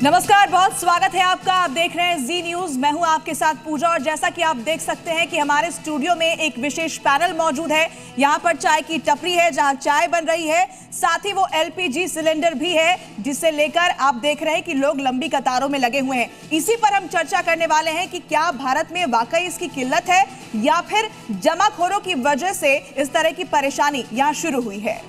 नमस्कार, बहुत स्वागत है आपका। आप देख रहे हैं जी न्यूज। मैं हूं आपके साथ पूजा और जैसा कि आप देख सकते हैं कि हमारे स्टूडियो में एक विशेष पैनल मौजूद है। यहां पर चाय की टपरी है जहां चाय बन रही है, साथ ही वो एलपीजी सिलेंडर भी है जिसे लेकर आप देख रहे हैं कि लोग लंबी कतारों में लगे हुए हैं। इसी पर हम चर्चा करने वाले हैं कि क्या भारत में वाकई इसकी किल्लत है या फिर जमाखोरों की वजह से इस तरह की परेशानी यहां शुरू हुई है।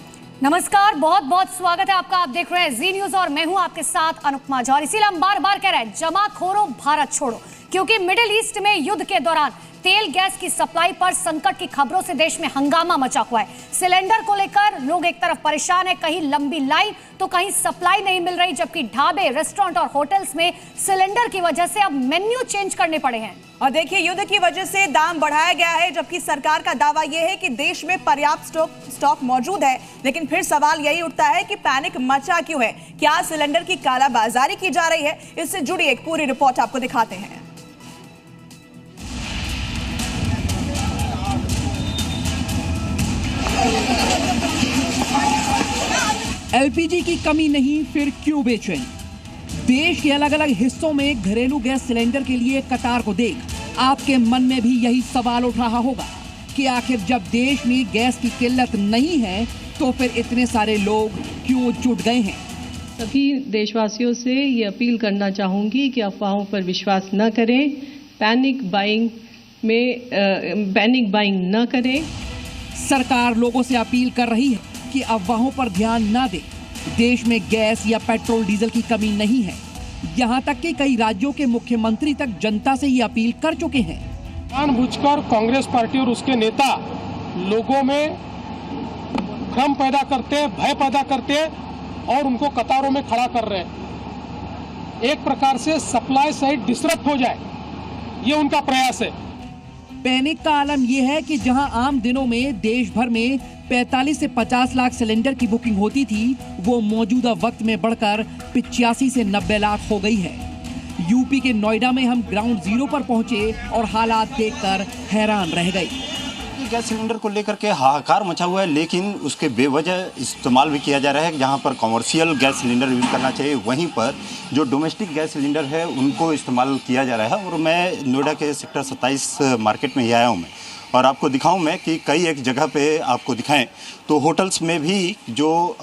नमस्कार, बहुत बहुत स्वागत है आपका। आप देख रहे हैं जी न्यूज और मैं हूं आपके साथ अनुपमा झा। और इसीलिए हम बार बार कह रहे हैं जमाखोरों भारत छोड़ो, क्योंकि मिडिल ईस्ट में युद्ध के दौरान तेल गैस की सप्लाई पर संकट की खबरों से देश में हंगामा मचा हुआ है। सिलेंडर को लेकर लोग एक तरफ परेशान है, कहीं लंबी लाइन तो कहीं सप्लाई नहीं मिल रही, जबकि ढाबे, रेस्टोरेंट और होटल्स में सिलेंडर की वजह से अब मेन्यू चेंज करने पड़े हैं। और देखिए, युद्ध की वजह से दाम बढ़ाया गया है, जबकि सरकार का दावा यह है कि देश में पर्याप्त स्टॉक मौजूद है। लेकिन फिर सवाल यही उठता है कि पैनिक मचा क्यों है? क्या सिलेंडर की कालाबाजारी की जा रही है? इससे जुड़ी एक पूरी रिपोर्ट आपको दिखाते हैं। एलपीजी की कमी नहीं, फिर क्यों बेचैनी? देश के अलग अलग हिस्सों में घरेलू गैस सिलेंडर के लिए कतार को देख आपके मन में भी यही सवाल उठ रहा होगा कि आखिर जब देश में गैस की किल्लत नहीं है तो फिर इतने सारे लोग क्यों जुट गए हैं। सभी देशवासियों से ये अपील करना चाहूंगी कि अफवाहों पर विश्वास न करें, पैनिक बाइंग न करें। सरकार लोगों से अपील कर रही है कि अफवाहों पर ध्यान न दें। देश में गैस या पेट्रोल डीजल की कमी नहीं है। यहाँ तक कि कई राज्यों के मुख्यमंत्री तक जनता से ये अपील कर चुके हैं। जानबूझकर कांग्रेस पार्टी और उसके नेता लोगों में भ्रम पैदा करते हैं, भय पैदा करते हैं और उनको कतारों में खड़ा कर रहे हैं। एक प्रकार से सप्लाई साइड डिसरप्ट हो जाए, ये उनका प्रयास है। पैनिक का आलम यह है कि जहां आम दिनों में देश भर में 45 से 50 लाख सिलेंडर की बुकिंग होती थी, वो मौजूदा वक्त में बढ़कर 85 से 90 लाख हो गई है। यूपी के नोएडा में हम ग्राउंड जीरो पर पहुंचे और हालात देखकर हैरान रह गए। गैस सिलेंडर को लेकर के हाहाकार मचा हुआ है, लेकिन उसके बेवजह इस्तेमाल भी किया जा रहा है। जहां पर कमर्शियल गैस सिलेंडर यूज़ करना चाहिए, वहीं पर जो डोमेस्टिक गैस सिलेंडर है उनको इस्तेमाल किया जा रहा है। और मैं नोएडा के सेक्टर 27 मार्केट में ही आया हूं मैं, और आपको दिखाऊं मैं कि कई एक जगह पे आपको दिखाएं तो होटल्स में भी जो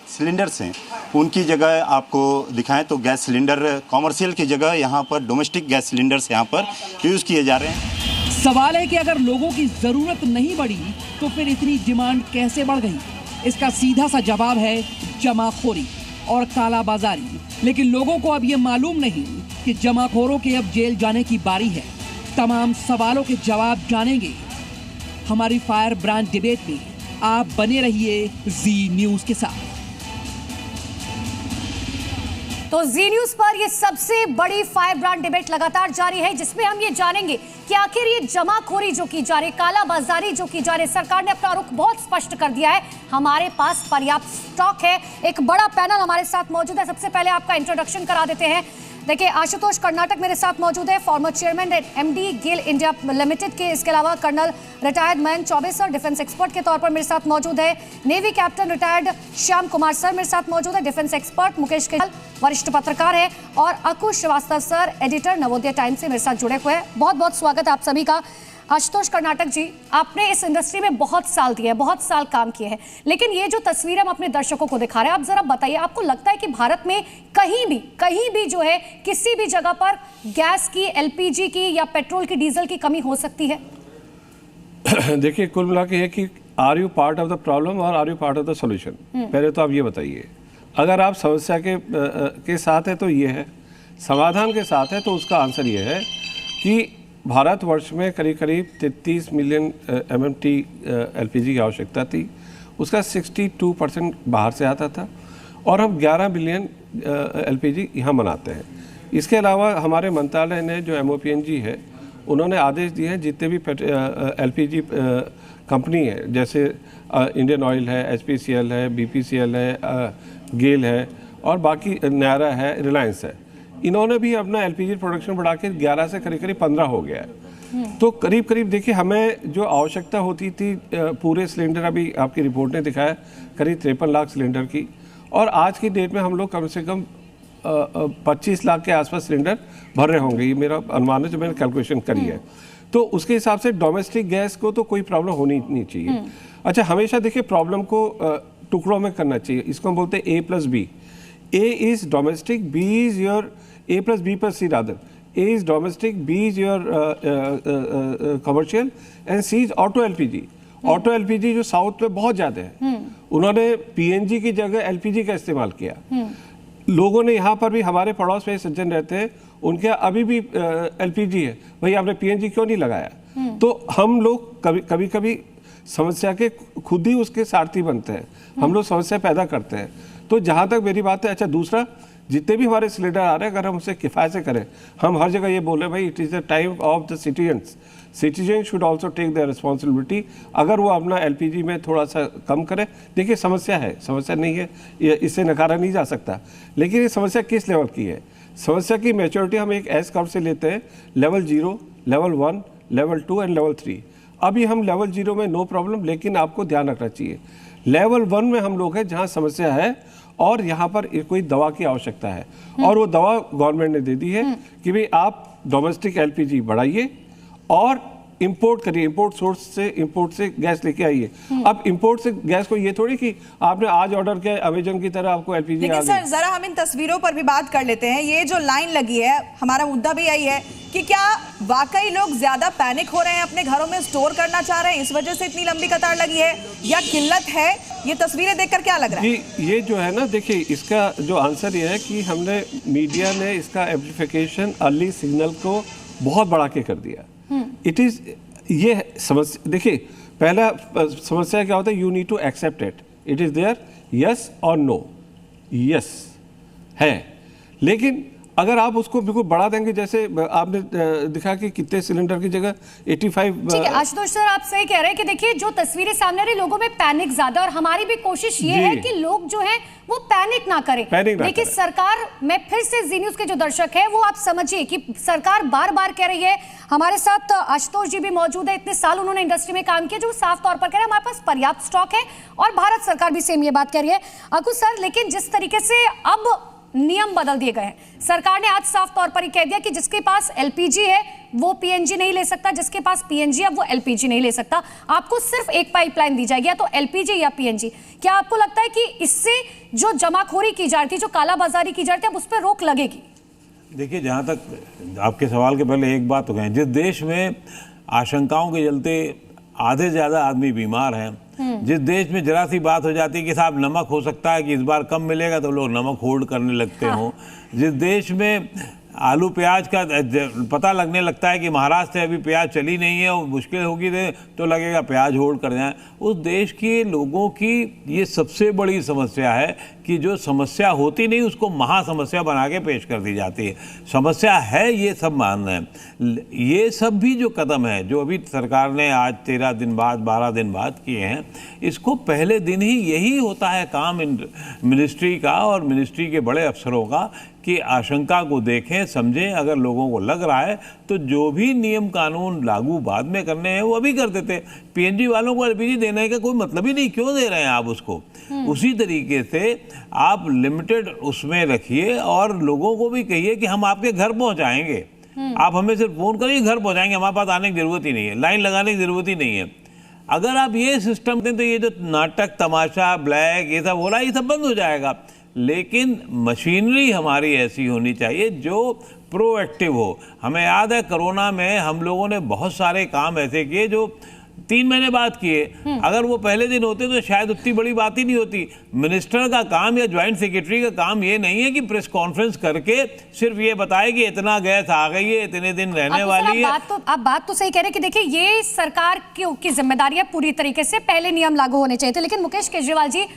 सिलेंडर्स हैं उनकी जगह आपको दिखाएं तो गैस सिलेंडर कमर्शियल की जगह यहाँ पर डोमेस्टिक गैस सिलेंडर्स यहाँ पर यूज़ किए जा रहे हैं। सवाल है कि अगर लोगों की जरूरत नहीं बढ़ी तो फिर इतनी डिमांड कैसे बढ़ गई? इसका सीधा सा जवाब है जमाखोरी और कालाबाजारी। लेकिन लोगों को अब ये मालूम नहीं कि जमाखोरों के अब जेल जाने की बारी है। तमाम सवालों के जवाब जानेंगे हमारी फायर ब्रांड डिबेट में। आप बने रहिए जी न्यूज के साथ। तो जी न्यूज पर ये सबसे बड़ी फायर ब्रांड डिबेट लगातार जारी है, जिसमें हम ये जानेंगे कि आखिर ये जमाखोरी जो की जा रही, कालाबाजारी जो की जा रही, सरकार ने अपना रुख बहुत स्पष्ट कर दिया है। हमारे पास पर्याप्त स्टॉक है। एक बड़ा पैनल हमारे साथ मौजूद है। सबसे पहले आपका इंट्रोडक्शन करा देते हैं। देखिए, आशुतोष कर्नाटक मेरे साथ मौजूद है, former chairman MD GAIL India Limited के। इसके अलावा colonel retired Mayank Chaubey sir defence expert के तौर पर मेरे साथ मौजूद है। Navy captain retired Shyam Kumar sir मेरे साथ मौजूद है, डिफेंस एक्सपर्ट। मुकेश केजरीवाल वरिष्ठ पत्रकार है और Akush Srivastava sir editor Navodaya Times से मेरे साथ जुड़े हुए हैं। बहुत बहुत स्वागत है आप सभी का। आशुतोष कर्नाटक जी, आपने इस इंडस्ट्री में बहुत साल दिए हैं, बहुत साल काम किए हैं, लेकिन ये जो तस्वीर हम अपने दर्शकों को दिखा रहे हैं, आप जरा बताइए, आपको लगता है कि भारत में कहीं भी जो है किसी भी जगह पर गैस की, एलपीजी की या पेट्रोल की, डीजल की कमी हो सकती है? देखिए, कुल मिला के है कि are you part of the problem और are you part of the solution? पहले तो आप ये बताइए, अगर आप समस्या के साथ है तो ये है, समाधान के साथ है तो उसका आंसर ये है कि भारतवर्ष में करीब 33 मिलियन MMT LPG की आवश्यकता थी। उसका 62% बाहर से आता था और हम 11 बिलियन LPG यहाँ बनाते हैं। इसके अलावा हमारे मंत्रालय ने जो MOPNG है, उन्होंने आदेश दिए हैं जितने भी LPG कंपनी है, जैसे इंडियन ऑयल है, HPCL है, BPCL है, गेल है और बाकी नायरा है, रिलायंस है, इन्होंने भी अपना एलपीजी प्रोडक्शन बढ़ा के 11 से करीब 15 हो गया है। तो करीब देखिए, हमें जो आवश्यकता होती थी पूरे सिलेंडर, अभी आपकी रिपोर्ट ने दिखाया करीब 53 लाख सिलेंडर की, और आज की डेट में हम लोग कम से कम 25 लाख के आसपास सिलेंडर भर रहे होंगे, ये मेरा अनुमान है जो मैंने कैलकुलेशन करी है। तो उसके हिसाब से डोमेस्टिक गैस को तो कोई प्रॉब्लम होनी नहीं चाहिए। अच्छा, हमेशा देखिए प्रॉब्लम को टुकड़ों में करना चाहिए, इसको हम बोलते हैं A+B। A is domestic, B is your A+B+C rather. A is domestic, B is your commercial and C is auto LPG. Auto LPG जो साउथ में बहुत ज्यादा है, उन्होंने पीएनजी की जगह एलपीजी का इस्तेमाल किया। लोगों ने यहाँ पर भी, हमारे पड़ोस में सज्जन रहते हैं, उनके अभी भी एलपीजी है, भाई आपने पीएनजी क्यों नहीं लगाया? तो हम लोग कभी कभी समस्या के खुद ही उसके सारथी बनते हैं, हम लोग समस्या पैदा करते हैं। तो जहाँ तक मेरी बात है, अच्छा दूसरा, जितने भी हमारे सिलेंडर आ रहे हैं अगर हम उसे किफ़ायत से करें, हम हर जगह ये बोल रहे हैं भाई it is the time of the citizens, citizen should also take the responsibility. अगर वो अपना एलपीजी में थोड़ा सा कम करे, देखिए समस्या है, समस्या नहीं है, इससे नकारा नहीं जा सकता, लेकिन ये समस्या किस लेवल की है? समस्या की मैच्योरिटी हम एक एस कर्व से लेते हैं, level 0, level 1, level 2 and level 3। अभी हम लेवल 0 में नो प्रॉब्लम, लेकिन आपको ध्यान रखना चाहिए लेवल 1 में हम लोग हैं जहाँ समस्या है और यहाँ पर कोई दवा की आवश्यकता है, और वो दवा गवर्नमेंट ने दे दी है कि भाई आप डोमेस्टिक एलपीजी बढ़ाइए और इंपोर्ट करिए, इंपोर्ट से गैस लेके आइए। अब इंपोर्ट से गैस को ये थोड़ी कि आपने आज ऑर्डर किया अमेजन की तरह आपको एलपीजी आ गई। लेकिन सर जरा हम इन तस्वीरों पर भी बात कर लेते हैं। ये जो लाइन लगी है, हमारा मुद्दा भी यही है कि क्या वाकई लोग ज्यादा पैनिक हो रहे हैं, अपने घरों में स्टोर करना चाह रहे हैं, इस वजह से इतनी लंबी कतार लगी है, या किल्लत है? ये तस्वीरें देखकर क्या लग रहा है? ये जो है ना, देखिए इसका जो आंसर ये है कि हमने, मीडिया ने इसका एम्प्लीफिकेशन अर्ली सिग्नल को बहुत बढ़ा के कर दिया। इट इज ये समस्या, देखिए पहला समस्या क्या होता है, you need to accept it, it is there, yes और नो, यस है, लेकिन अगर आप उसको बिल्कुल बढ़ा देंगे, जैसे आपने दिखा कि कितने सिलेंडर की जगह 85। ठीक है आशुतोष सर, आप सही कह रहे हैं कि देखिए जो तस्वीरें सामने आ रही, लोगों में पैनिक ज्यादा, और हमारी भी कोशिश ये है कि लोग जो है वो पैनिक ना करें। देखिए सरकार, मैं फिर से जी न्यूज के जो दर्शक है वो आप समझिए कि सरकार बार बार कह रही है, हमारे साथ आशुतोष जी भी मौजूद है, इतने साल उन्होंने इंडस्ट्री में काम किया, जो साफ तौर पर कह रहे हैं हमारे पास पर्याप्त स्टॉक है, और भारत सरकार भी सेम ये बात कह रही है। अंकुश सर, लेकिन जिस तरीके से अब नियम बदल दिए गए हैं, सरकार ने आज साफ तौर पर ही कह दिया कि जिसके पास एलपीजी है वो पीएनजी नहीं ले सकता, जिसके पास पीएनजी है वो एलपीजी नहीं ले सकता, आपको सिर्फ एक पाइपलाइन दी जाएगी, या तो एलपीजी या पीएनजी। क्या आपको लगता है कि इससे जो जमाखोरी की जा रही थी, जो कालाबाजारी की जा रही थी, अब उस पर रोक लगेगी? देखिए, जहाँ तक आपके सवाल के पहले एक बात तो कहें, जिस देश में आशंकाओं के चलते आधे से ज़्यादा आदमी बीमार हैं, जिस देश में जरा सी बात हो जाती है कि साहब नमक हो सकता है कि इस बार कम मिलेगा, तो लोग नमक होल्ड करने लगते हों, जिस देश में आलू प्याज का पता लगने लगता है कि महाराष्ट्र से अभी प्याज चली नहीं है और मुश्किल होगी तो लगेगा प्याज होल्ड कर जाए, उस देश के लोगों की ये सबसे बड़ी समस्या है कि जो समस्या होती नहीं उसको महासमस्या बना के पेश कर दी जाती है। समस्या है ये सब मानना है। ये सब भी जो कदम है जो अभी सरकार ने आज 13 दिन बाद 12 दिन बाद किए हैं, इसको पहले दिन ही यही होता है काम मिनिस्ट्री का और मिनिस्ट्री के बड़े अफसरों का कि आशंका को देखें, समझें, अगर लोगों को लग रहा है तो जो भी नियम कानून लागू बाद में करने हैं वो अभी कर देते। पीएनजी वालों को एलपीजी देने का कोई मतलब ही नहीं, क्यों दे रहे हैं आप उसको? उसी तरीके से आप लिमिटेड उसमें रखिए और लोगों को भी कहिए कि हम आपके घर पहुंचाएंगे, आप हमें सिर्फ फोन करिए, घर पहुंचाएंगे, हमारे पास आने की जरूरत ही नहीं है, लाइन लगाने की जरूरत ही नहीं है। अगर आप ये सिस्टम दें तो ये जो नाटक तमाशा ब्लैक ये सब हो रहा है, ये सब बंद हो जाएगा। लेकिन मशीनरी हमारी ऐसी होनी चाहिए जो प्रोएक्टिव हो। हमें याद है कोरोना में हम लोगों ने बहुत सारे काम ऐसे किए जो 3 महीने बाद किए, अगर वो पहले दिन होते तो शायद उतनी बड़ी बात ही नहीं होती। मिनिस्टर का काम या ज्वाइंट सेक्रेटरी का काम ये नहीं है कि प्रेस कॉन्फ्रेंस करके सिर्फ ये बताए कि इतना गैस आ गई है, इतने दिन रहने वाली है। आप बात तो सही कह रहे हैं कि देखिए ये सरकार की जिम्मेदारी है पूरी तरीके से, पहले नियम लागू होने चाहिए थे। लेकिन मुकेश केजरीवाल जी,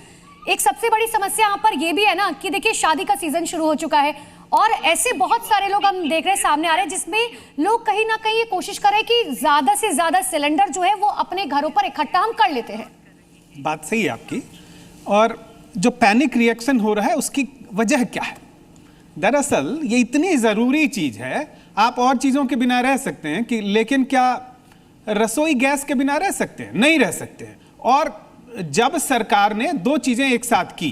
एक सबसे बड़ी समस्या यहाँ पर ये भी है ना कि देखिए शादी का सीजन शुरू हो चुका है और ऐसे बहुत सारे लोग हम देख रहे हैं सामने आ रहे हैं जिसमें लोग कहीं ना कहीं ये कोशिश कर रहे हैं कि ज्यादा से ज्यादा सिलेंडर जो है वो अपने घरों पर इकट्ठा हम कर लेते हैं। बात सही है आपकी, और जो पैनिक रिएक्शन हो रहा है उसकी वजह क्या है? दरअसल ये इतनी जरूरी चीज है, आप और चीजों के बिना रह सकते हैं कि, लेकिन क्या रसोई गैस के बिना रह सकते हैं? नहीं रह सकते हैं। और जब सरकार ने 2 चीजें एक साथ की,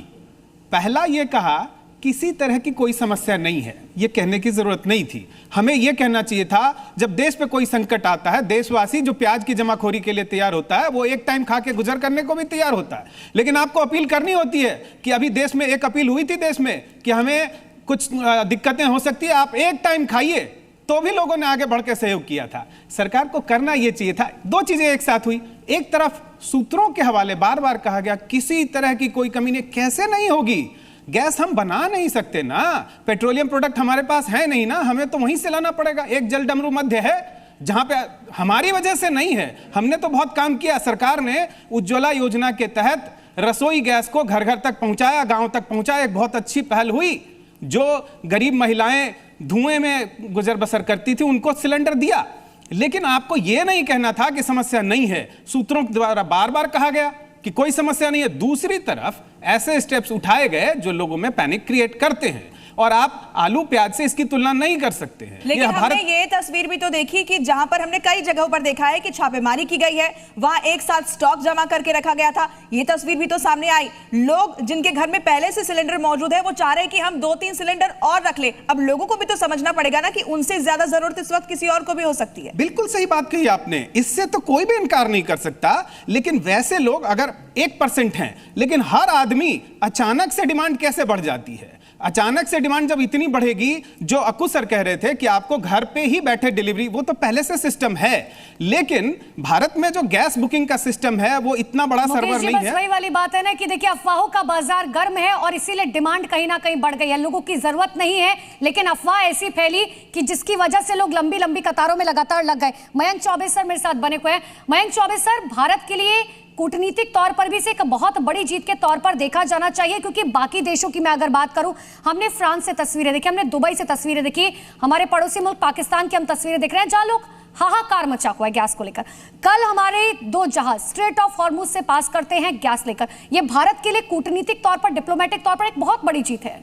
पहला ये कहा किसी तरह की कोई समस्या नहीं है, ये कहने की जरूरत नहीं थी। हमें ये कहना चाहिए था जब देश पे कोई संकट आता है, देशवासी जो प्याज की जमाखोरी के लिए तैयार होता है वो एक टाइम खा के गुजर करने को भी तैयार होता है, लेकिन आपको अपील करनी होती है कि अभी देश में एक अपील हुई थी देश में कि हमें कुछ दिक्कतें हो सकती है, आप एक टाइम खाइए, तो भी लोगों ने आगे बढ़ के सहयोग किया था। सरकार को करना यह चाहिए था। दो चीजें एक साथ हुई, एक तरफ सूत्रों के हवाले बार बार कहा गया किसी तरह की कोई कमी नहीं, कैसे नहीं होगी, गैस हम बना नहीं सकते ना, पेट्रोलियम प्रोडक्ट हमारे पास है नहीं ना, हमें तो वहीं से लाना पड़ेगा। एक जलडमरू मध्य है जहां पे हमारी वजह से नहीं है, हमने तो बहुत काम किया। सरकार ने उज्ज्वला योजना के तहत रसोई गैस को घर घर तक पहुंचाया, गांव तक पहुंचाया, एक बहुत अच्छी पहल हुई। जो गरीब महिलाएं धुएं में गुजर बसर करती थी उनको सिलेंडर दिया, लेकिन आपको यह नहीं कहना था कि समस्या नहीं है। सूत्रों द्वारा बार बार कहा गया कि कोई समस्या नहीं है, दूसरी तरफ ऐसे स्टेप्स उठाए गए जो लोगों में पैनिक क्रिएट करते हैं, और आप आलू प्याज से इसकी तुलना नहीं कर सकते हैं। लेकिन हमने ये तस्वीर भी तो देखी कि जहां पर हमने कई जगहों पर देखा है कि छापेमारी की गई है, वहां एक साथ स्टॉक जमा करके रखा गया था। ये तस्वीर भी तो सामने आई, लोग जिनके घर में पहले से सिलेंडर मौजूद है वो चाह रहे हैं कि हम 2-3 सिलेंडर और रख ले। अब लोगों को भी तो समझना पड़ेगा ना कि उनसे ज्यादा जरूरत इस वक्त किसी और को भी हो सकती है। बिल्कुल सही बात कही आपने, इससे तो कोई भी इनकार नहीं कर सकता। लेकिन वैसे लोग अगर 1% हैं, लेकिन हर आदमी अचानक से डिमांड कैसे बढ़ जाती है? अचानक से डिमांड जब इतनी बढ़ेगी, जो अक्कू सर कह रहे थे कि आपको घर पे ही बैठे डिलीवरी, वो तो पहले से सिस्टम है, लेकिन भारत में जो गैस बुकिंग का सिस्टम है वो इतना बड़ा सर्वर नहीं है। वही वाली बात है ना कि देखिए अफवाहों का बाजार गर्म है और इसीलिए डिमांड कहीं ना कहीं बढ़ गई है। लोगों की जरूरत नहीं है, लेकिन अफवाह ऐसी फैली कि जिसकी वजह से लोग लंबी लंबी कतारों में लगातार लग गए। मयंक चौबे सर मेरे साथ बने हुए हैं। मयंक चौबे सर, भारत के लिए कूटनीतिक तौर पर भी इसे एक बहुत बड़ी जीत के तौर पर देखा जाना चाहिए, क्योंकि बाकी देशों की मैं अगर बात करूं, हमने फ्रांस से तस्वीरें देखी, हमने दुबई से तस्वीरें देखी, हमारे पड़ोसी मुल्क पाकिस्तान की हम तस्वीरें देख रहे हैं जहां लोग हाहाकार मचा हुआ है गैस को लेकर। कल हमारे 2 जहाज स्ट्रेट ऑफ हॉर्मुज से पास करते हैं गैस लेकर। यह भारत के लिए कूटनीतिक तौर पर, डिप्लोमेटिक तौर पर एक बहुत बड़ी जीत है।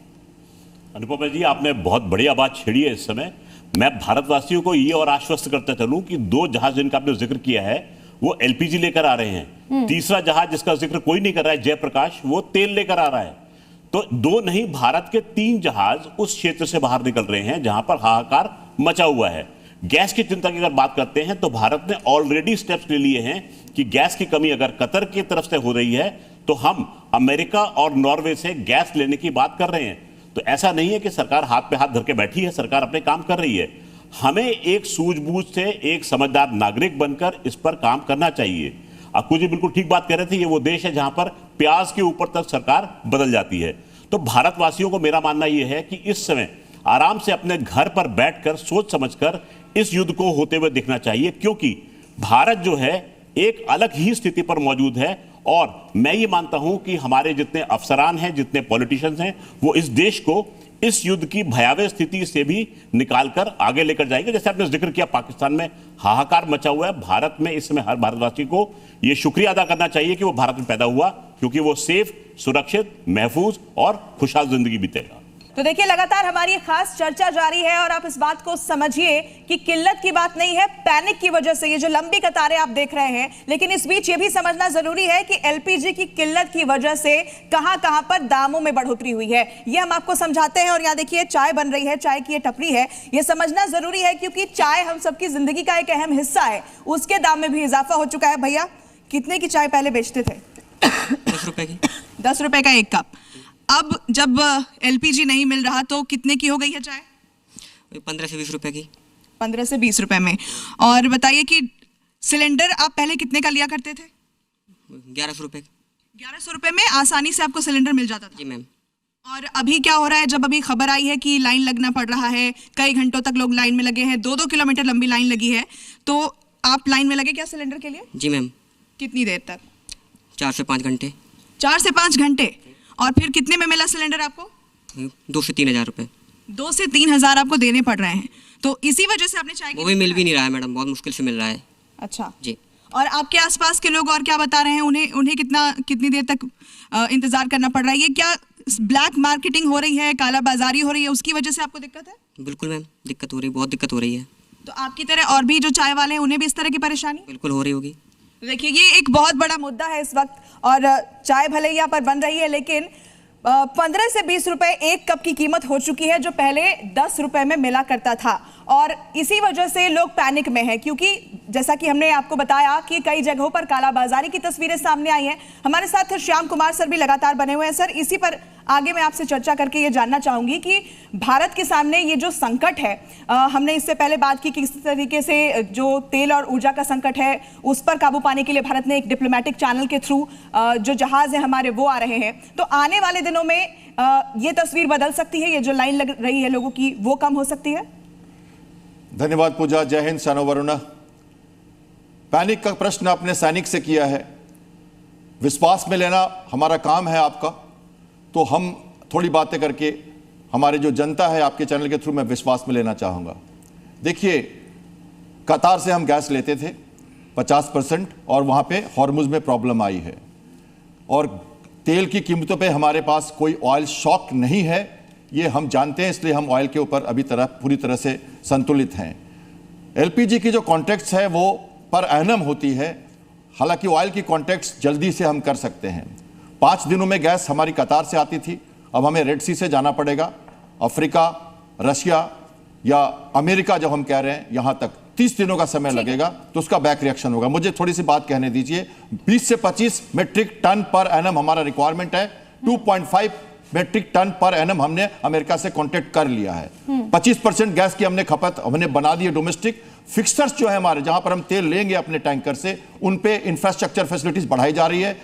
अनुपमा जी, आपने बहुत बढ़िया बात छेड़ी है। इस समय मैं भारतवासियों को ये और आश्वस्त करता चलूं कि 2 जहाज जिनका आपने जिक्र किया है वो एलपीजी लेकर आ रहे हैं। तीसरा जहाज जिसका जिक्र कोई नहीं कर रहा है, जयप्रकाश, वो तेल लेकर आ रहा है। तो 2 नहीं, भारत के 3 जहाज उस क्षेत्र से बाहर निकल रहे हैं जहां पर हाहाकार मचा हुआ है। गैस की चिंता की अगर बात करते हैं तो भारत ने ऑलरेडी स्टेप्स ले लिए हैं कि गैस की कमी अगर कतर की तरफ से हो रही है तो हम अमेरिका और नॉर्वे से गैस लेने की बात कर रहे हैं। तो ऐसा नहीं है कि सरकार हाथ पे हाथ धर के बैठी है, सरकार अपने काम कर रही है। हमें एक सूझबूझ से एक समझदार नागरिक बनकर इस पर काम करना चाहिए। अक्कू जी बिल्कुल ठीक बात कह रहे थे, ये वो देश है जहां पर प्याज के ऊपर तक सरकार बदल जाती है। तो भारतवासियों को मेरा मानना यह है कि इस समय आराम से अपने घर पर बैठकर सोच समझकर इस युद्ध को होते हुए देखना चाहिए, क्योंकि भारत जो है एक अलग ही स्थिति पर मौजूद है। और मैं ये मानता हूं कि हमारे जितने अफसरान हैं, जितने पॉलिटिशियंस हैं, वो इस देश को इस युद्ध की भयावह स्थिति से भी निकालकर आगे लेकर जाएंगे। जैसे आपने जिक्र किया, पाकिस्तान में हाहाकार मचा हुआ है। भारत में इस समय हर भारतवासी को यह शुक्रिया अदा करना चाहिए कि वो भारत में पैदा हुआ, क्योंकि वो सेफ, सुरक्षित, महफूज और खुशहाल जिंदगी बीतेगा। तो देखिए, लगातार हमारी खास चर्चा जारी है और आप इस बात को समझिए कि किल्लत की बात नहीं है, पैनिक की वजह से ये जो लंबी कतारें आप देख रहे हैं। लेकिन इस बीच ये भी समझना जरूरी है कि एलपीजी की किल्लत की वजह से कहां-कहां पर दामों में बढ़ोतरी हुई है, ये हम आपको समझाते हैं। और यहाँ देखिए, चाय बन रही है, चाय की ये टपरी है, ये समझना जरूरी है क्योंकि चाय हम सबकी जिंदगी का एक अहम हिस्सा है। उसके दाम में भी इजाफा हो चुका है। भैया, कितने की चाय पहले बेचते थे? 10 रुपए की। 10 रुपए का 1 कप। अब जब एलपीजी नहीं मिल रहा तो कितने की हो गई है चाय? 15 से 20 रुपए की। 15 से 20 रुपए में। और बताइए कि सिलेंडर आप पहले कितने का लिया करते थे? 1100 रुपए। 1100 रुपए में आसानी से आपको सिलेंडर मिल जाता था? जी मैम। और अभी क्या हो रहा है, जब अभी खबर आई है कि लाइन लगना पड़ रहा है, कई घंटों तक लोग लाइन में लगे हैं, 2-2 किलोमीटर लंबी लाइन लगी है, तो आप लाइन में लगे क्या सिलेंडर के लिए? जी मैम। कितनी देर तक? 4 से 5 घंटे। 4 से 5 घंटे। और फिर कितने में मिला सिलेंडर आपको? 2 से 3 हज़ार रुपए। 2 से 3 हज़ार आपको देने पड़ रहे हैं, तो इसी वजह से आपने चाय वो भी मिल भी नहीं रहा है मैडम, बहुत मुश्किल से मिल रहा है। अच्छा जी। और आपके आसपास के लोग और क्या बता रहे हैं, उन्हें कितनी देर तक इंतजार करना पड़ रहा है? ये क्या ब्लैक मार्केटिंग हो रही है, कालाबाजारी हो रही है, उसकी वजह से आपको दिक्कत है? बिल्कुल मैम, दिक्कत हो रही है, बहुत दिक्कत हो रही है। तो आपकी तरह और भी जो चाय वाले हैं उन्हें भी इस तरह की परेशानी बिल्कुल हो रही होगी। देखिए, ये एक बहुत बड़ा मुद्दा है इस वक्त, और चाय भले यहाँ पर बन रही है, लेकिन 15 से 20 रुपए एक कप की कीमत हो चुकी है, जो पहले 10 रुपए में मिला करता था। और इसी वजह से लोग पैनिक में हैं, क्योंकि जैसा कि हमने आपको बताया कि कई जगहों पर कालाबाजारी की तस्वीरें सामने आई हैं। हमारे साथ श्याम कुमार सर भी लगातार बने हुए हैं। सर, इसी पर आगे मैं आपसे चर्चा करके ये जानना चाहूंगी कि भारत के सामने ये जो संकट है, हमने इससे पहले बात की कि किस तरीके से जो तेल और ऊर्जा का संकट है उस पर काबू पाने के लिए भारत ने एक डिप्लोमेटिक चैनल के थ्रू जो जहाज है हमारे वो आ रहे हैं। तो आने वाले दिनों में ये तस्वीर बदल सकती है, ये जो लाइन लग रही है लोगों की वो कम हो सकती है। धन्यवाद पूजा। जय हिंद, शानो वरुणा। पैनिक का प्रश्न आपने सैनिक से किया है, विश्वास में लेना हमारा काम है आपका, तो हम थोड़ी बातें करके हमारे जो जनता है आपके चैनल के थ्रू मैं विश्वास में लेना चाहूँगा। देखिए, कतार से हम गैस लेते थे 50% और वहाँ पे हॉर्मुज में प्रॉब्लम आई है, और तेल की कीमतों पे हमारे पास कोई ऑयल शॉक नहीं है, ये हम जानते हैं, इसलिए हम ऑयल के ऊपर अभी पूरी तरह से संतुलित हैं। एलपीजी की जो कॉन्ट्रैक्ट्स है वो पर एनम होती है, हालांकि ऑयल की कॉन्ट्रैक्ट्स जल्दी से हम कर सकते हैं। 5 दिनों में गैस हमारी कतार से आती थी, अब हमें रेड सी से जाना पड़ेगा, अफ्रीका, रशिया या अमेरिका जब हम कह रहे हैं यहाँ तक 30 दिनों का समय लगेगा, तो उसका बैक रिएक्शन होगा। मुझे थोड़ी सी बात कहने दीजिए। 20 से 25 मेट्रिक टन पर एनम हमारा रिक्वायरमेंट है, 2.5 मेट्रिक टन पर एनम हमने अमेरिका से कॉन्ट्रैक्ट कर लिया है। 25% गैस की हमने खपत हमने बना दी है डोमेस्टिक। फिक्सर्स जो है हमारे, जहां पर हम तेल लेंगे अपने टैंकर से, उन पे इंफ्रास्ट्रक्चर फैसिलिटीज बढ़ाई जा रही है।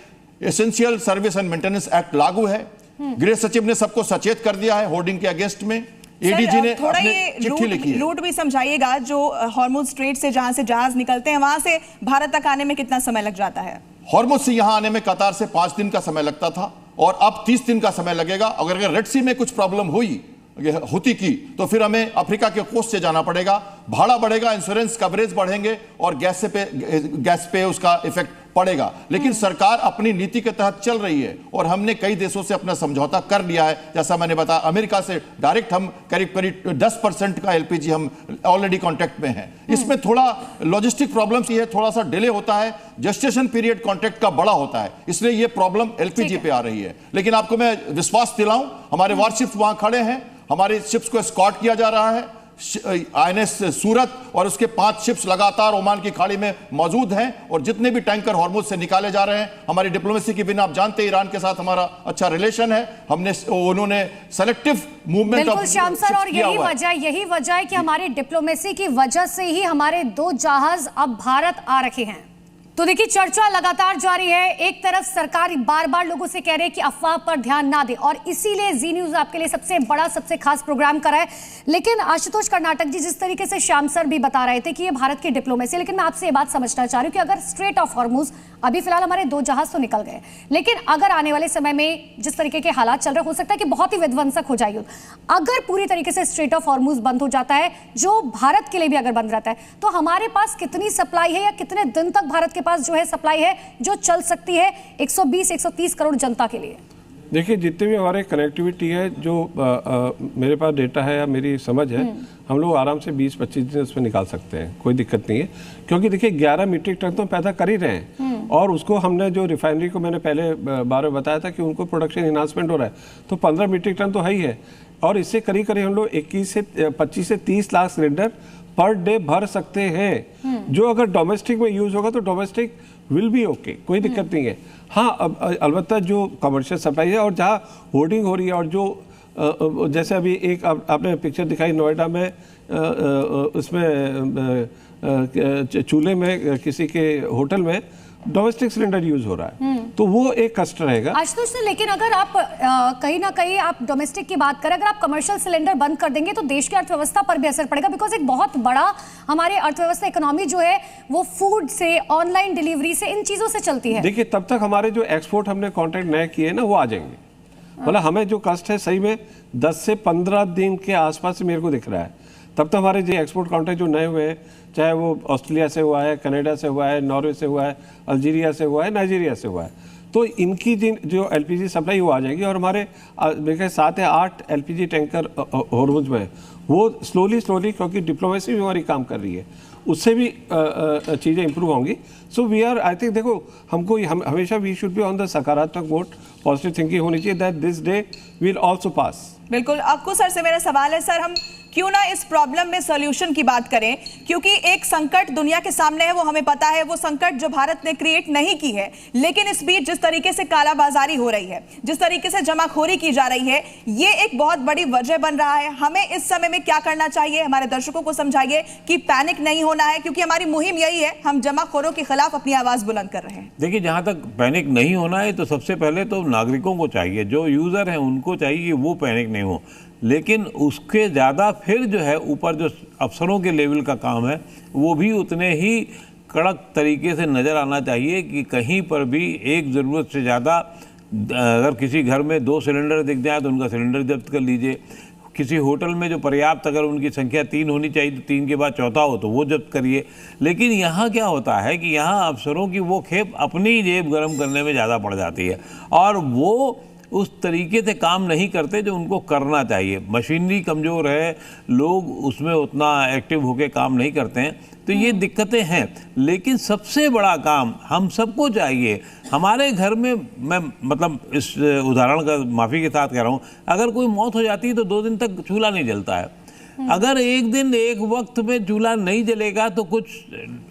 Essential service and maintenance act लागू है। गृह सचिव ने सबको सचेत कर दिया है होर्डिंग के अगेंस्ट में। एडीजी ने थोड़ा ये चिट्ठी लिखी है। रूट भी समझाइएगा, जो हॉर्मुज स्ट्रेट से जहां से जहाज निकलते हैं वहां से भारत तक आने में कितना समय लग जाता है? हॉर्मुज से यहां आने में कतार से 5 दिन का समय लगता था और अब 30 दिन का समय लगेगा। अगर रेड सी में कुछ प्रॉब्लम होती की तो फिर हमें अफ्रीका के कोस्ट से जाना पड़ेगा, भाड़ा बढ़ेगा, इंश्योरेंस कवरेज बढ़ेंगे और गैस पे उसका इफेक्ट पड़ेगा। लेकिन सरकार अपनी नीति के तहत चल रही है और हमने कई देशों से अपना समझौता कर लिया है। जैसा मैंने बताया, अमेरिका से डायरेक्ट हम करीब 10% का एलपीजी हम ऑलरेडी कॉन्ट्रैक्ट में हैं। इसमें थोड़ा लॉजिस्टिक प्रॉब्लम्स ये है, थोड़ा सा डिले होता है, जेस्टेशन पीरियड कॉन्ट्रैक्ट का बड़ा होता है, इसलिए ये प्रॉब्लम एलपीजी पे आ रही है। लेकिन आपको मैं विश्वास दिलाऊं, हमारे वारशिप्स वहां खड़े हैं, हमारे शिप्स को एस्कॉर्ट किया जा रहा है। आईएनएस सूरत और उसके 5 शिप्स लगातार ओमान की खाड़ी में मौजूद हैं और जितने भी टैंकर हॉर्मुज से निकाले जा रहे हैं, हमारी डिप्लोमेसी की बिना, आप जानते हैं ईरान के साथ हमारा अच्छा रिलेशन है, उन्होंने सेलेक्टिव मूवमेंट। बिल्कुल श्याम सर, और यही वजह है कि हमारी डिप्लोमेसी की वजह से ही हमारे 2 जहाज अब भारत आ रखे हैं। तो देखिए, चर्चा लगातार जारी है। एक तरफ सरकार बार बार लोगों से कह रहे हैं कि अफवाह पर ध्यान ना दे, और इसीलिए जी न्यूज आपके लिए सबसे बड़ा, सबसे खास प्रोग्राम करा है। लेकिन आशुतोष कर्नाटक जी, जिस तरीके से श्याम सर भी बता रहे थे कि ये भारत की डिप्लोमेसी, लेकिन मैं आपसे ये बात समझना चाह रही हूँ कि अगर स्ट्रेट ऑफ हॉर्मुज, अभी फिलहाल हमारे 2 जहाज तो निकल गए, लेकिन अगर आने वाले समय में जिस तरीके के हालात चल रहे, हो सकता है कि बहुत ही विध्वंसक हो जाएगी। अगर पूरी तरीके से स्ट्रेट ऑफ हॉर्मुज बंद हो जाता है, जो भारत के लिए भी अगर बंद रहता है, तो हमारे पास कितनी सप्लाई है या कितने दिन तक भारत के पास जो है सप्लाई है जो चल सकती है 120-130 करोड़ जनता के लिए? देखिए, जितने भी हमारे कनेक्टिविटी है, जो मेरे पास डेटा है या मेरी समझ है, हम लोग आराम से 20-25 दिन उसमें निकाल सकते हैं, कोई दिक्कत नहीं है। क्योंकि देखिए, 11 मीट्रिक टन तो पैदा कर ही रहे हैं, और उसको हमने जो रिफाइनरी को मैंने पहले बार बताया था कि उनको प्रोडक्शन इन्हांसमेंट हो रहा है, तो 15 मीट्रिक टन तो है ही है। और इससे करीब हम लोग 25 से 30 लाख सिलेंडर पर डे भर सकते हैं, जो अगर डोमेस्टिक में यूज होगा तो डोमेस्टिक विल बी ओके, कोई दिक्कत नहीं है। हाँ, अब अलबत्ता जो कमर्शियल सप्लाई है और जहाँ होर्डिंग हो रही है, और जो जैसे अभी एक आपने पिक्चर दिखाई नोएडा में, उसमें चूल्हे में किसी के होटल में डोमेस्टिक सिलेंडर यूज हो रहा है, तो वो एक कष्ट रहेगा। आशुतोष सर, लेकिन अगर आप कहीं ना कहीं आप डोमेस्टिक की बात करें, अगर आप कमर्शियल सिलेंडर बंद कर देंगे तो देश की अर्थव्यवस्था पर भी असर पड़ेगा, बिकॉज एक बहुत बड़ा हमारे अर्थव्यवस्था इकोनॉमी जो है वो फूड से, ऑनलाइन डिलीवरी से, इन चीजों से चलती है। देखिए, तब तक हमारे जो एक्सपोर्ट हमने कॉन्ट्रैक्ट नए किए ना, वो आ जाएंगे। मतलब हमें जो कष्ट है सही में 10 से 15 दिन के आसपास मेरे को दिख रहा है। तब तक हमारे जो एक्सपोर्ट कॉन्ट्रैक्ट जो नए हुए हैं, चाहे वो ऑस्ट्रेलिया से हुआ है, कनाडा से हुआ है, नॉर्वे से हुआ है, अल्जीरिया से हुआ है, नाइजीरिया से हुआ है, तो इनकी जो एलपीजी सप्लाई वो आ जाएगी। और हमारे मेरे ख्याल 7 या 8 एलपीजी टैंकर हॉर्मुज में, वो स्लोली, क्योंकि डिप्लोमेसी भी हमारी काम कर रही है, उससे भी चीज़ें इंप्रूव होंगी। So we are, I think, देखो, हमको हमेशा we should be on the सकारात्मक मोड, पॉजिटिव थिंकिंग होनी चाहिए that this day will also pass. बिल्कुल। आपको सर से मेरा सवाल है, सर हम क्यों ना इस प्रॉब्लम में सॉल्यूशन की बात करें, क्योंकि एक संकट दुनिया के सामने है, वो हमें पता है, वो संकट जो भारत ने क्रिएट नहीं की है, लेकिन इस बीच जिस तरीके से कालाबाजारी हो रही है, जिस तरीके से जमाखोरी की जा रही है, ये एक बहुत बड़ी वजह बन रहा है। हमें इस समय में क्या करना चाहिए? हमारे दर्शकों को समझाइए कि पैनिक नहीं होना है, क्योंकि हमारी मुहिम यही है, हम जमाखोरों के खिलाफ अपनी आवाज बुलंद कर रहे हैं। देखिए, जहां तक पैनिक नहीं होना है तो सबसे पहले तो नागरिकों को चाहिए, जो यूजर हैं उनको चाहिए कि वो पैनिक नहीं हो, लेकिन उसके ज़्यादा फिर जो है ऊपर जो अफसरों के लेवल का काम है वो भी उतने ही कड़क तरीके से नज़र आना चाहिए कि कहीं पर भी एक ज़रूरत से ज़्यादा, अगर किसी घर में 2 सिलेंडर दिख जाए तो उनका सिलेंडर जब्त कर लीजिए। किसी होटल में जो पर्याप्त, अगर उनकी संख्या 3 होनी चाहिए तो 3 के बाद चौथा हो तो वो जब्त करिए। लेकिन यहाँ क्या होता है कि यहाँ अफसरों की वो खेप अपनी जेब गर्म करने में ज़्यादा पड़ जाती है और वो उस तरीके से काम नहीं करते जो उनको करना चाहिए। मशीनरी कमज़ोर है, लोग उसमें उतना एक्टिव होकर काम नहीं करते हैं, तो ये दिक्कतें हैं। लेकिन सबसे बड़ा काम हम सबको चाहिए, हमारे घर में, मैं मतलब इस उदाहरण का माफ़ी के साथ कह रहा हूँ, अगर कोई मौत हो जाती है तो 2 दिन तक चूल्हा नहीं जलता है। अगर एक दिन एक वक्त में चूल्हा नहीं जलेगा तो कुछ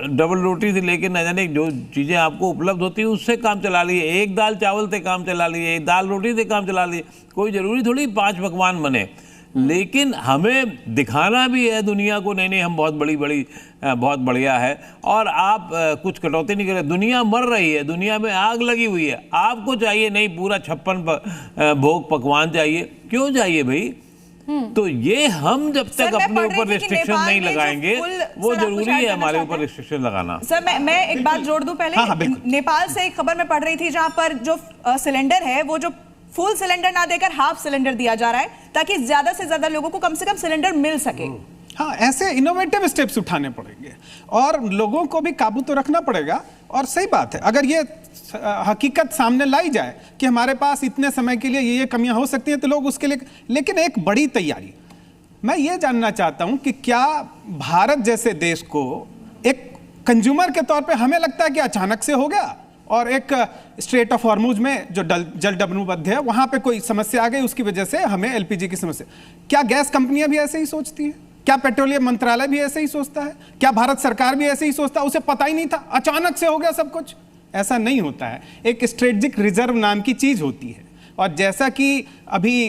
डबल रोटी से लेकर न जाने जो चीज़ें आपको उपलब्ध होती है उससे काम चला लिए, एक दाल चावल से काम चला लिए, एक दाल रोटी से काम चला लिए, कोई ज़रूरी थोड़ी 5 पकवान बने। लेकिन हमें दिखाना भी है दुनिया को, नहीं हम बहुत बहुत बढ़िया है, और आप कुछ कटौती नहीं कर रहे। दुनिया मर रही है, दुनिया में आग लगी हुई है, आपको चाहिए नहीं पूरा 56 भोग पकवान चाहिए, क्यों चाहिए भाई? तो ये हम जब तक अपने ऊपर रिस्ट्रिक्शन नहीं लगाएंगे, वो जरूरी है हमारे ऊपर रिस्ट्रिक्शन लगाना। सर मैं एक बात जोड़ दूं पहले। हाँ, नेपाल से एक खबर में पढ़ रही थी जहां पर जो सिलेंडर है वो जो फुल सिलेंडर ना देकर हाफ सिलेंडर दिया जा रहा है ताकि ज्यादा से ज्यादा लोगों को कम से कम सिलेंडर मिल सके। हाँ, ऐसे इनोवेटिव स्टेप्स उठाने पड़ेंगे और लोगों को भी काबू तो रखना पड़ेगा। और सही बात है, अगर ये हकीकत सामने लाई जाए कि हमारे पास इतने समय के लिए ये कमियां हो सकती हैं तो लोग उसके लिए, लेकिन एक बड़ी तैयारी मैं ये जानना चाहता हूं कि क्या भारत जैसे देश को एक कंज्यूमर के तौर पे हमें लगता है कि अचानक से हो गया और एक स्ट्रेट ऑफ हॉर्मुज में जो जल डबनुबद्ध है वहां पे कोई समस्या आ गई, उसकी वजह से हमें एलपीजी की समस्या। क्या गैस कंपनियां भी ऐसे ही सोचती हैं? क्या पेट्रोलियम मंत्रालय भी ऐसे ही सोचता है? क्या भारत सरकार भी ऐसे ही सोचता है? उसे पता ही नहीं था, अचानक से हो गया सब कुछ? ऐसा नहीं होता है। एक स्ट्रेटेजिक रिजर्व नाम की चीज होती है, और जैसा कि अभी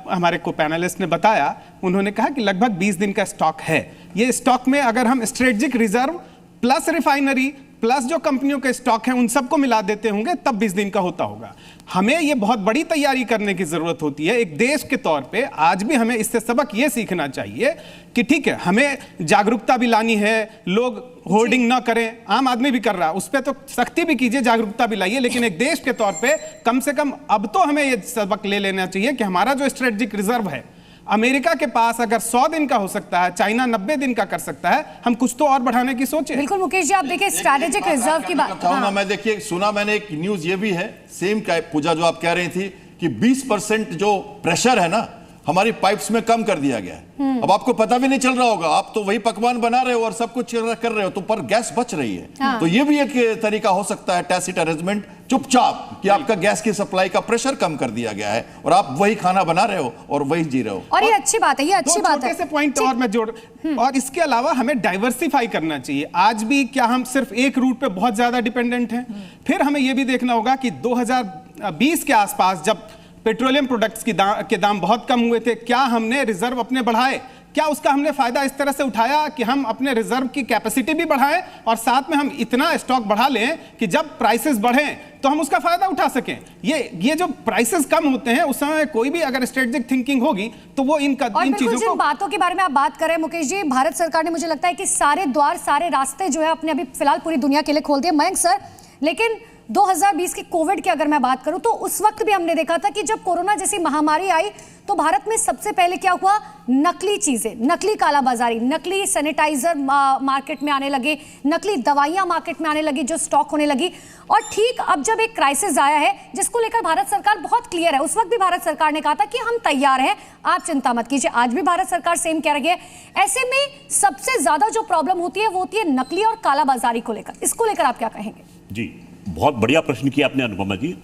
हमारे को पैनलिस्ट ने बताया, उन्होंने कहा कि लगभग 20 दिन का स्टॉक है। ये स्टॉक में अगर हम strategic reserve plus refinery plus जो कंपनियों के स्टॉक हैं उन सबको मिला देते होंगे तब 20 दिन का होता होगा। हमें ये बहुत बड़ी तैयारी करने की जरूरत होती है एक देश के तौर पे। आज भी हमें इससे सबक ये सीखना चाहिए कि ठीक है, हमें जागरूकता भी लानी है, लोग होर्डिंग ना करें, आम आदमी भी कर रहा है, उस पर तो सख्ती भी कीजिए, जागरूकता भी लाइए, लेकिन एक देश के तौर पे कम से कम अब तो हमें ये सबक ले लेना चाहिए कि हमारा जो स्ट्रेटेजिक रिजर्व है, अमेरिका के पास अगर 100 दिन का हो सकता है, चाइना 90 दिन का कर सकता है, हम कुछ तो और बढ़ाने की सोचें। बिल्कुल मुकेश जी, आप देखिए स्ट्रेटेजिक रिजर्व की बात। हाँ। मैं देखिए सुना मैंने एक न्यूज ये भी है सेम का, पूजा जो आप कह रही थी कि 20% जो प्रेशर है ना हमारी पाइप्स में कम कर दिया गया है। अब आपको पता भी नहीं चल रहा होगा, आप तो वही पकवान बना रहे हो और सब कुछ कर रहे हो, तो पर गैस बच रही है। हाँ। तो ये भी एक तरीका हो सकता है, टैसिट अरेंजमेंट, चुपचाप, कि आपका गैस की सप्लाई का प्रेशर कम कर दिया गया है और आप वही खाना बना रहे हो और वही जी रहे हो। और ये अच्छी बात है, ये अच्छी बात है। छोटे से पॉइंट और मैं जोड़, और इसके अलावा हमें डाइवर्सिफाई करना चाहिए। आज भी क्या हम सिर्फ एक रूट पे बहुत ज्यादा डिपेंडेंट हैं? फिर हमें यह भी देखना होगा कि 2020 के आसपास जब पेट्रोलियम प्रोडक्ट्स के दाम बहुत कम हुए थे, क्या हमने रिजर्व अपने बढ़ाए? क्या उसका हमने फायदा इस तरह से उठाया कि हम अपने रिजर्व की कैपेसिटी भी बढ़ाएं और साथ में हम इतना स्टॉक बढ़ा लें कि जब प्राइसेस बढ़ें तो हम उसका फायदा उठा सकें? ये जो प्राइसेस कम होते हैं उस समय कोई भी अगर स्ट्रेटेजिक थिंकिंग होगी तो वो इन चीजों को, बातों के बारे में आप बात कर रहे हैं मुकेश जी, भारत सरकार ने मुझे लगता है कि सारे द्वार सारे रास्ते जो है अपने अभी फिलहाल पूरी दुनिया के लिए खोल दिए मयंक सर। लेकिन 2020 की कोविड की अगर मैं बात करूं तो उस वक्त भी हमने देखा था कि जब कोरोना जैसी महामारी आई तो भारत में सबसे पहले क्या हुआ, नकली चीजें, नकली कालाबाजारी, नकली सैनिटाइजर मार्केट में आने लगे, नकली दवाइयां मार्केट में आने लगी जो स्टॉक होने लगी। और ठीक अब जब एक क्राइसिस आया है जिसको लेकर भारत सरकार बहुत क्लियर है, उस वक्त भी भारत सरकार ने कहा था कि हम तैयार हैं, आप चिंता मत कीजिए। आज भी भारत सरकार सेम कह रही है। ऐसे में सबसे ज्यादा जो प्रॉब्लम होती है वो होती है नकली और कालाबाजारी को लेकर। इसको लेकर आप क्या कहेंगे? जी, बहुत बढ़िया प्रश्न किया आपने अनुपमा जी।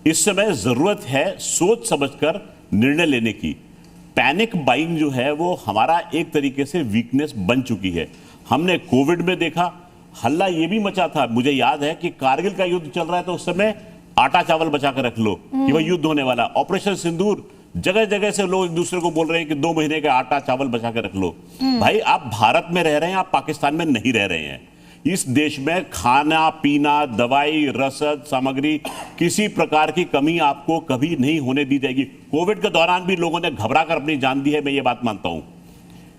इस समय जरूरत है सोच समझकर निर्णय लेने की। पैनिक बाइंग जो है वो हमारा एक तरीके से वीकनेस बन चुकी है। हमने कोविड में देखा, हल्ला ये भी मचा था, मुझे याद है कि कारगिल का युद्ध चल रहा है तो उस समय आटा चावल बचा कर रख लो कि वह युद्ध होने वाला। ऑपरेशन सिंदूर, जगह जगह से लोग एक दूसरे को बोल रहे हैं कि 2 महीने का आटा चावल बचा कर रख लो। भाई आप भारत में रह रहे हैं, आप पाकिस्तान में नहीं रह रहे हैं। इस देश में खाना पीना, दवाई, रसद सामग्री, किसी प्रकार की कमी आपको कभी नहीं होने दी जाएगी। कोविड के दौरान भी लोगों ने घबरा कर अपनी जान दी है, मैं ये बात मानता हूं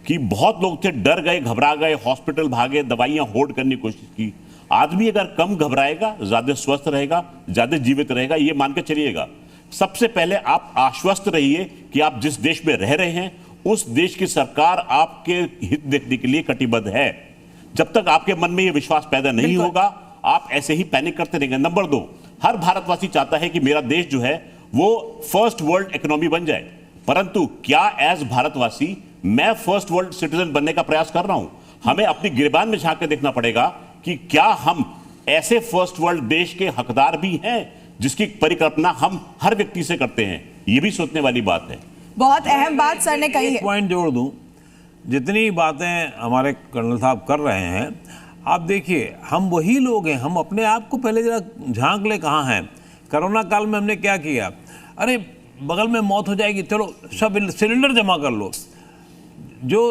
कि बहुत लोग थे, डर गए, घबरा गए, हॉस्पिटल भागे, दवाइयां होल्ड करने की कोशिश की। आदमी अगर कम घबराएगा, ज्यादा स्वस्थ रहेगा, ज्यादा जीवित रहेगा, ये मान के चलिएगा। सबसे पहले आप आश्वस्त रहिए कि आप जिस देश में रह रहे हैं उस देश की सरकार आपके हित देखने के लिए कटिबद्ध है। जब तक आपके मन में यह विश्वास पैदा नहीं होगा, आप ऐसे ही पैनिक करते रहेंगे। नंबर 2, हर भारतवासी चाहता है कि मेरा देश जो है वो फर्स्ट वर्ल्ड इकोनॉमी बन जाए, परंतु क्या एज भारतवासी मैं फर्स्ट वर्ल्ड सिटीजन बनने का प्रयास कर रहा हूं? हमें अपनी गिरबान में झांक के देखना पड़ेगा कि क्या हम ऐसे फर्स्ट वर्ल्ड देश के हकदार भी हैं जिसकी परिकल्पना हम हर व्यक्ति से करते हैं। यह भी सोचने वाली बात है। बहुत अहम बात सर ने कही है। पॉइंट जोड़ दूं, जितनी बातें हमारे कर्नल साहब कर रहे हैं, आप देखिए हम वही लोग हैं। हम अपने आप को पहले जरा झांक ले, कहाँ हैं। कोरोना काल में हमने क्या किया? अरे बगल में मौत हो जाएगी, चलो सब सिलेंडर जमा कर लो। जो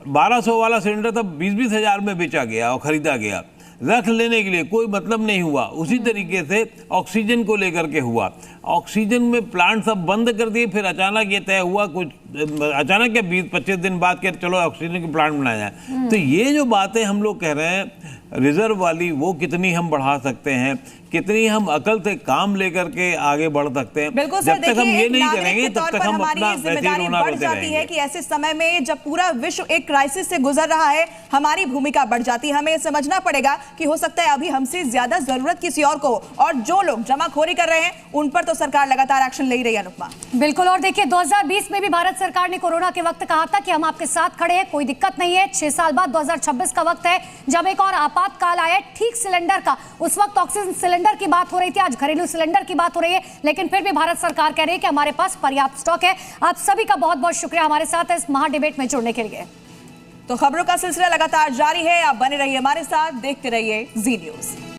1200 वाला सिलेंडर तब 20-20 हज़ार में बेचा गया और खरीदा गया, रख लेने के लिए कोई मतलब नहीं हुआ। उसी तरीके से ऑक्सीजन को लेकर के हुआ। ऑक्सीजन में प्लांट सब बंद कर दिए, फिर अचानक ये तय हुआ, कुछ अचानक क्या 20-25 दिन बाद के चलो ऑक्सीजन के प्लांट बनाया जाए। तो ये जो बातें हम लोग कह रहे हैं रिजर्व वाली, वो कितनी हम बढ़ा सकते हैं, कितनी हम अकल से काम लेकर के आगे बढ़ सकते हैं। बिल्कुल जब तक हम ये नहीं करेंगे तब तब तक हम अपना जिम्मेदारी बढ़ जाती है कि ऐसे समय में जब पूरा विश्व एक क्राइसिस से गुजर रहा है, हमारी भूमिका बढ़ जाती है। हमें समझना पड़ेगा कि हो सकता है अभी हमसे ज्यादा जरूरत किसी और को, और जो लोग जमाखोरी कर रहे हैं उन पर तो सरकार लगातार एक्शन ले रही है। अनुपमा, बिल्कुल। और देखिए 2020 में भी भारत सरकार ने कोरोना के वक्त कहा था कि हम आपके साथ खड़े हैं, कोई दिक्कत नहीं है। 6 साल बाद 2026 का वक्त है जब एक और आपातकाल आया, ठीक सिलेंडर का। उस वक्त ऑक्सीजन सिलेंडर की बात हो रही थी, आज घरेलू सिलेंडर की बात हो रही है, लेकिन फिर भी भारत सरकार कह रही है कि हमारे पास पर्याप्त स्टॉक है। आप सभी का बहुत बहुत शुक्रिया हमारे साथ इस महा डिबेट में जुड़ने के लिए। तो खबरों का सिलसिला लगातार जारी है, आप बने रहिए हमारे साथ, देखते रहिए जी न्यूज़।